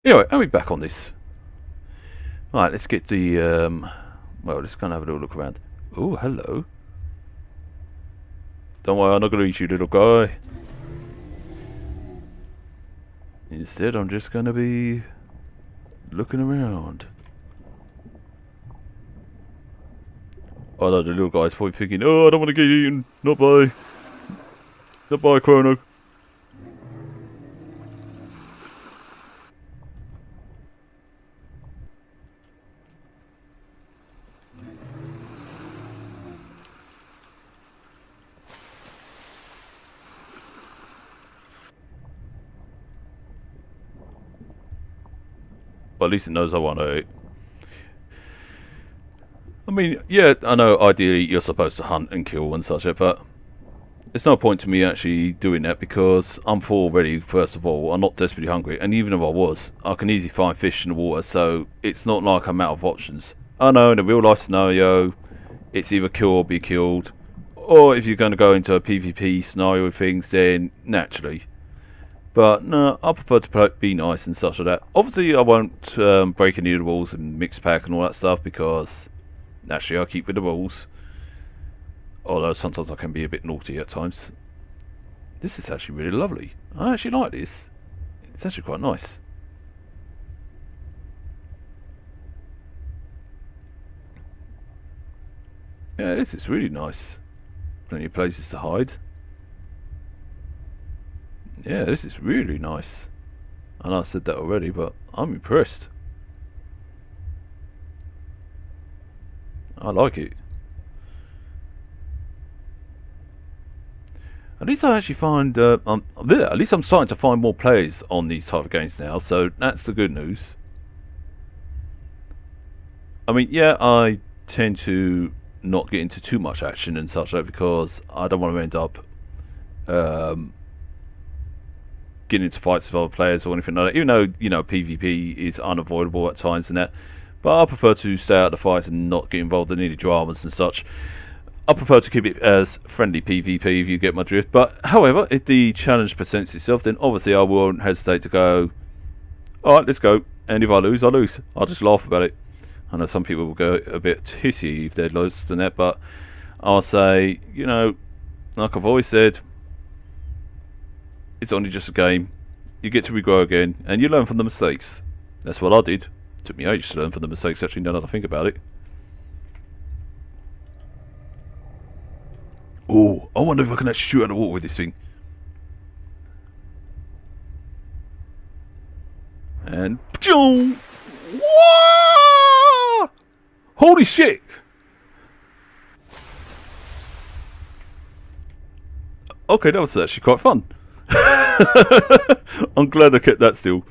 Anyway, are we back on this? Right, let's get the, well, let's kind of have a little look around. Oh, hello. Don't worry, I'm not going to eat you, little guy. Instead, I'm just going to be looking around. Oh no, the little guy's probably thinking, oh, I don't want to get eaten. Not by Chrono. But at least it knows I want to eat. I mean, yeah, I know ideally you're supposed to hunt and kill and such, but it's no point to me actually doing that because I'm full already, first of all. I'm not desperately hungry, and even if I was, I can easily find fish in the water, so it's not like I'm out of options. I know in a real life scenario, it's either kill or be killed, or if you're going to go into a PvP scenario with things, then naturally. But no, I prefer to be nice and such like that. Obviously, I won't break any of the rules and mix pack and all that stuff because naturally I keep with the rules. Although sometimes I can be a bit naughty at times. This is actually really lovely. I actually like this. It's actually quite nice. Yeah, this is really nice. Plenty of places to hide. Yeah, this is really nice. I know I said that already, but I'm impressed. I like it. At least I actually find, at least I'm starting to find more players on these type of games now, so that's the good news. I mean, yeah, I tend to not get into too much action and such like because I don't want to end up um, getting into fights with other players or anything like that. Even though PvP is unavoidable at times and that, but I prefer to stay out of the fights and not get involved in any dramas and such. I prefer to keep it as friendly PvP if you get my drift. But however, if the challenge presents itself, then obviously I won't hesitate to go. All right, let's go. And if I lose, I lose. I'll just laugh about it. I know some people will go a bit titty if they're lost in that, but I'll say, like I've always said, it's only just a game. You get to regrow again, and you learn from the mistakes. That's what I did. It took me ages to learn from the mistakes, actually, now that I think about it. Oh, I wonder if I can actually shoot out the water with this thing. And... Holy shit! Okay, that was actually quite fun. I'm glad I kept that still.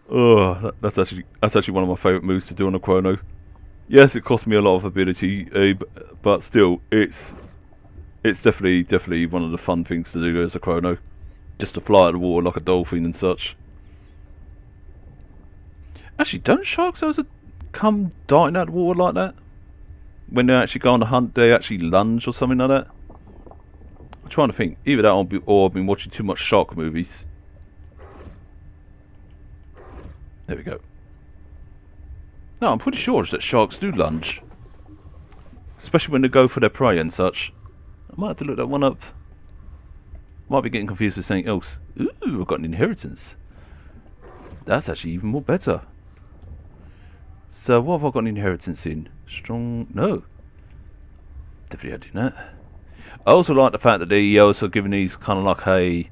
Oh, that's actually one of my favourite moves to do on a chrono. Yes, it cost me a lot of ability, but still, it's definitely one of the fun things to do as a chrono, just to fly out of the water like a dolphin and such. Actually, don't sharks also come darting out of the water like that? When they actually go on a hunt, they actually lunge or something like that? I'm trying to think. Either that or I've been watching too much shark movies. There we go. No, I'm pretty sure that sharks do lunge. Especially when they go for their prey and such. I might have to look that one up. Might be getting confused with something else. Ooh, I've got an inheritance. That's actually even more better. So what have I got an inheritance in? Strong... No. Definitely adding that. I also like the fact that they also giving these kind of like a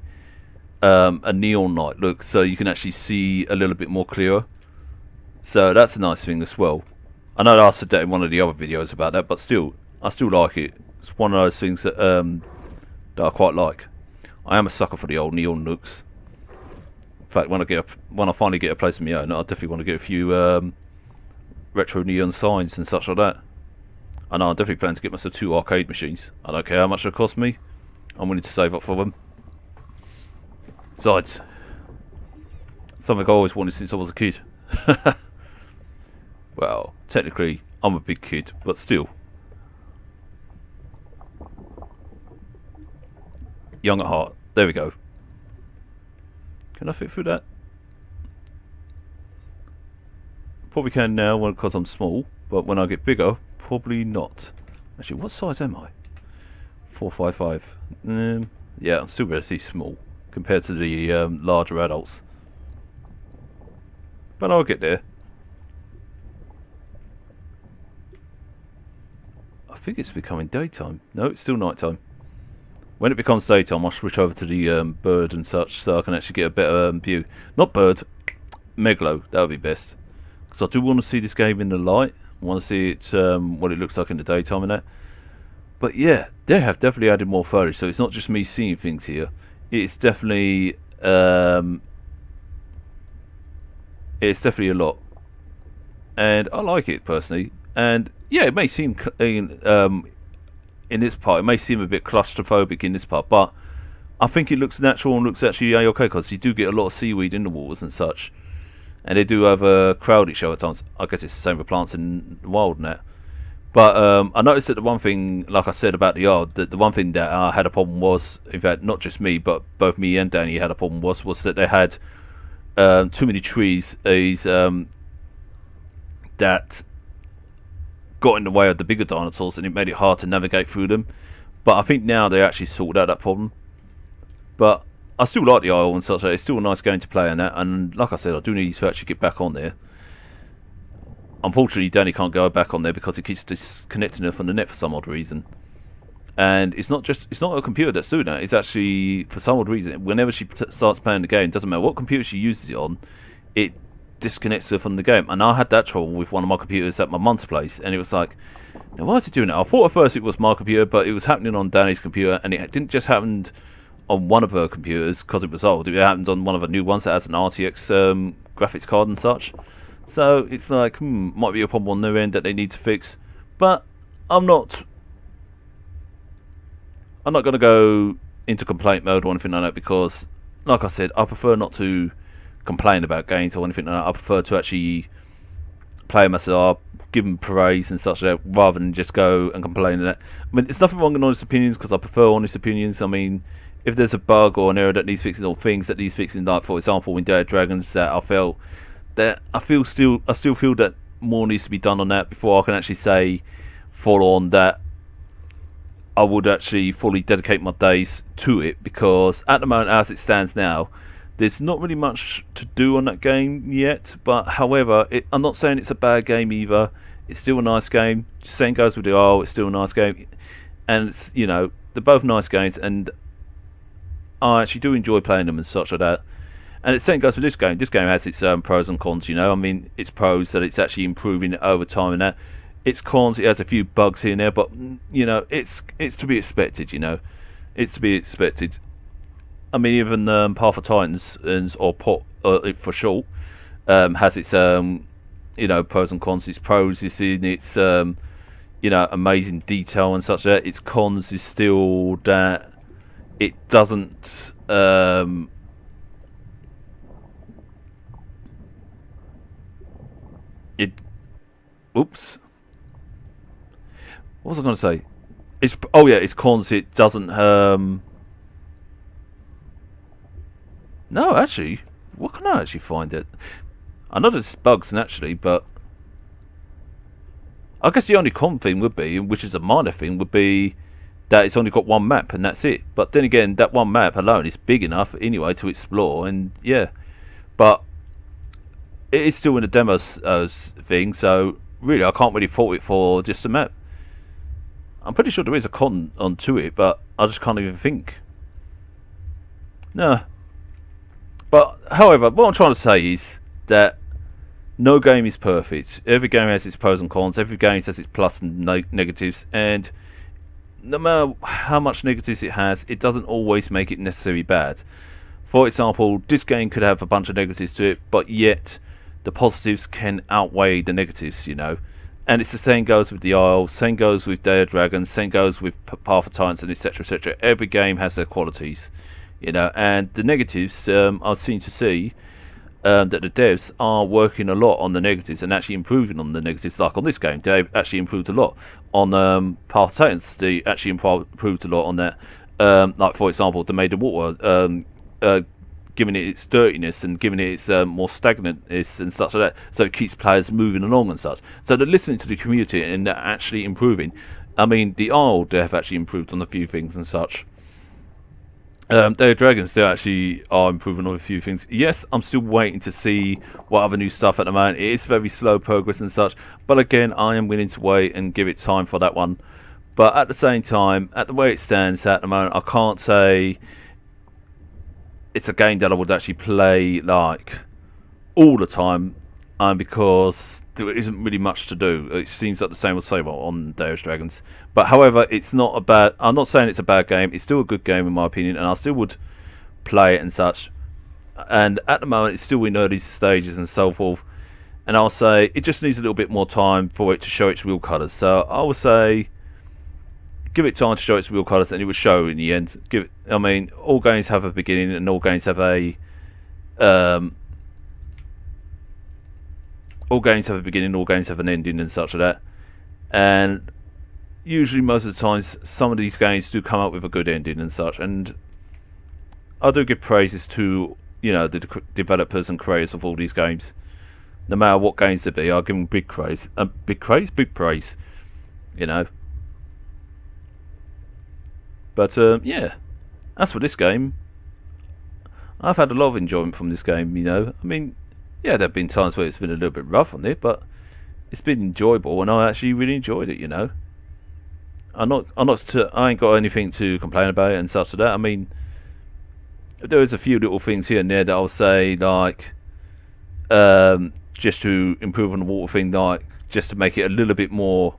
neon light look, so you can actually see a little bit more clearer. So that's a nice thing as well. I know I said that in one of the other videos about that, but still, I still like it. It's one of those things that I quite like. I am a sucker for the old neon looks. In fact, when I finally get a place of my own, I definitely want to get a few retro neon signs and such like that. I know I definitely plan to get myself 2 arcade machines. I don't care how much they cost me. I'm willing to save up for them. Besides, something I always wanted since I was a kid. Well, technically, I'm a big kid, but still. Young at heart. There we go. Can I fit through that? Probably can now because I'm small, but when I get bigger, probably not. Actually, what size am I? 455. Yeah, I'm still relatively small compared to the larger adults. But I'll get there. I think it's becoming daytime. No, it's still nighttime. When it becomes daytime, I'll switch over to the bird and such, so I can actually get a better view. Not bird, Megalo. That would be best. Because I do want to see this game in the light. I want to see it what it looks like in the daytime and that. But yeah, they have definitely added more footage, so it's not just me seeing things here. It's definitely a lot, and I like it personally. And yeah, it may seem in this part, it may seem a bit claustrophobic in this part, but I think it looks natural and looks actually okay because you do get a lot of seaweed in the waters and such, and they do have a crowded show at times. I guess it's the same with plants in the wild and that. But I noticed that the one thing, like I said about the yard, that the one thing that I had a problem was, in fact, not just me, but both me and Danny had a problem was that they had too many trees that got in the way of the bigger dinosaurs, and it made it hard to navigate through them. But I think now they actually sorted out that problem. But I still like the Isle and such. It's still a nice game to play on that. And like I said, I do need to actually get back on there. Unfortunately, Danny can't go back on there because he keeps disconnecting her from the net for some odd reason. And it's not a computer that's doing that. It's actually, for some odd reason, whenever she starts playing the game, doesn't matter what computer she uses it on, it disconnects her from the game. And I had that trouble with one of my computers at my mum's place, and it was like, now why is it doing that? I thought at first it was my computer, but it was happening on Danny's computer, and it didn't just happen on one of her computers because it was old. It happened on one of the new ones that has an RTX graphics card and such. So it's like, might be a problem on their end that they need to fix. But I'm not going to go into complaint mode or anything like that because, like I said, I prefer not to complain about games or anything like that. I prefer to actually play myself, give them praise and such like that, rather than just go and complain and that. I mean, it's nothing wrong with honest opinions because I prefer honest opinions. I mean, if there's a bug or an error that needs fixing or things that needs fixing, like for example in Dead Dragons, that I felt that I still feel that more needs to be done on that before I can actually say full on that I would actually fully dedicate my days to it, because at the moment as it stands now there's not really much to do on that game yet. But however, I'm not saying it's a bad game either. It's still a nice game. Same goes with the Isle, it's still a nice game, and it's, you know, they're both nice games and I actually do enjoy playing them and such like that. And the same goes for this game. This game has its pros and cons, you know. I mean, its pros that it's actually improving over time and that. Its cons, it has a few bugs here and there, but, you know, it's to be expected, you know. It's to be expected. I mean, even Path of Titans, or POT for short, has its, you know, pros and cons. Its pros is in its, you know, amazing detail and such that. Its cons is still that it doesn't... Oops. What was I going to say? It's cons. It doesn't. No, actually, what can I actually find it? I know there's bugs naturally, but I guess the only con thing would be, which is a minor thing, would be that it's only got one map and that's it. But then again, that one map alone is big enough anyway to explore, and yeah, but it is still in the demo thing, so really I can't really fault it for just a map. I'm pretty sure there is a con onto it, but I just can't even think. No. But however, what I'm trying to say is that no game is perfect. Every game has its pros and cons. Every game has its plus and negatives, and no matter how much negatives it has, it doesn't always make it necessarily bad. For example, this game could have a bunch of negatives to it, but yet the positives can outweigh the negatives, you know. And it's the same goes with the Isle, same goes with Day of Dragons, same goes with Path of Titans, and etc, etc. Every game has their qualities, you know. And the negatives, I've seen to see that the devs are working a lot on the negatives and actually improving on the negatives. Like on this game, they actually improved a lot. On Path of Titans, they actually improved a lot on that. Like for example, they made the water giving it its dirtiness and giving it its more stagnantness and such like that, so it keeps players moving along and such. So they're listening to the community and they're actually improving. I mean, the Isle, they have actually improved on a few things and such. Day of Dragons, they actually are improving on a few things. Yes, I'm still waiting to see what other new stuff at the moment. It is very slow progress and such, but again, I am willing to wait and give it time for that one. But at the same time, at the way it stands at the moment, I can't say it's a game that I would actually play like all the time, because there isn't really much to do. It seems like the same as Saber on Day of Dragons. But however, it's not a bad. I'm not saying it's a bad game. It's still a good game in my opinion, and I still would play it and such. And at the moment, it's still in early stages and so forth. And I'll say it just needs a little bit more time for it to show its real colours. So I will say, give it time to show its real colours, and it will show in the end. I mean, all games have a beginning, and all games have a all games have a beginning, all games have an ending, and such like that. And usually, most of the times, some of these games do come up with a good ending and such. And I do give praises to the developers and creators of all these games. No matter what games they be, I'll give them big praise. Big praise. But yeah, as for this game, I've had a lot of enjoyment from this game. I mean, yeah, there have been times where it's been a little bit rough on it, but it's been enjoyable, and I actually really enjoyed it. I ain't got anything to complain about it and such like that. I mean, there is a few little things here and there that I'll say, like, just to improve on the water thing, like just to make it a little bit more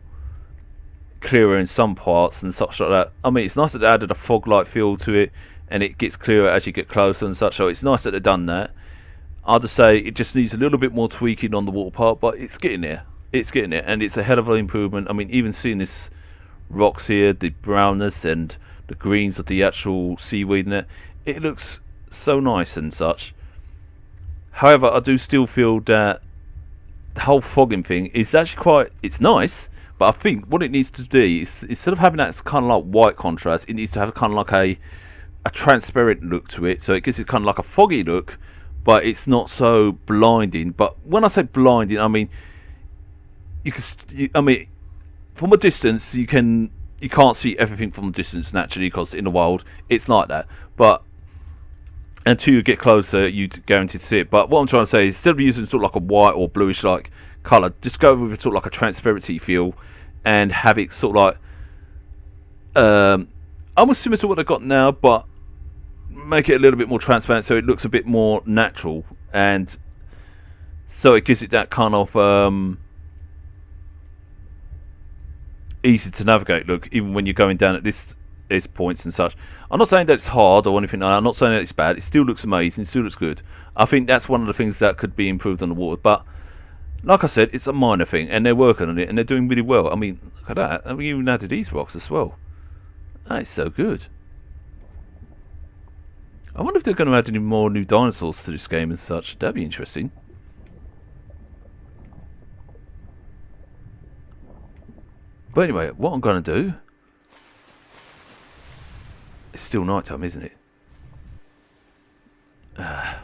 clearer in some parts and such like that. I mean, it's nice that they added a fog-like feel to it, and it gets clearer as you get closer and such. So it's nice that they've done that. I'll just say it just needs a little bit more tweaking on the water part, but it's getting there. It's getting there, and it's a hell of an improvement. I mean, even seeing this rocks here, the brownness and the greens of the actual seaweed in it looks so nice and such. However, I do still feel that the whole fogging thing is actually it's nice, but I think what it needs to do is, instead of having that kind of like white contrast, it needs to have kind of like a transparent look to it, so it gives it kind of like a foggy look, but it's not so blinding. But when I say blinding, I mean from a distance you can't see everything from a distance naturally, because in the wild it's like that. But until you get closer, you guarantee to see it. But what I'm trying to say is, instead of using sort of like a white or bluish like colour, just go with sort of like a transparency feel, and have it sort of like almost similar to what they've got now, but make it a little bit more transparent, so it looks a bit more natural, and so it gives it that kind of easy to navigate look, even when you're going down at this points and such. I'm not saying that it's hard or anything like that. I'm not saying that it's bad. It still looks amazing. It still looks good. I think that's one of the things that could be improved on the water. But like I said, it's a minor thing, and they're working on it, and they're doing really well. I mean, look at that. And we even added these rocks as well. That is so good. I wonder if they're going to add any more new dinosaurs to this game and such. That'd be interesting. But anyway, what I'm going to do... It's still night time, isn't it? Well,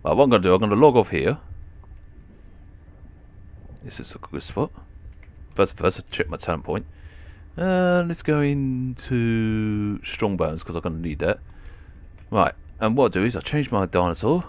what I'm going to do, I'm going to log off here. This is a good spot. First, I check my talent point. Let's go into strong bones, because I'm going to need that. Right, and what I'll do is I'll change my dinosaur.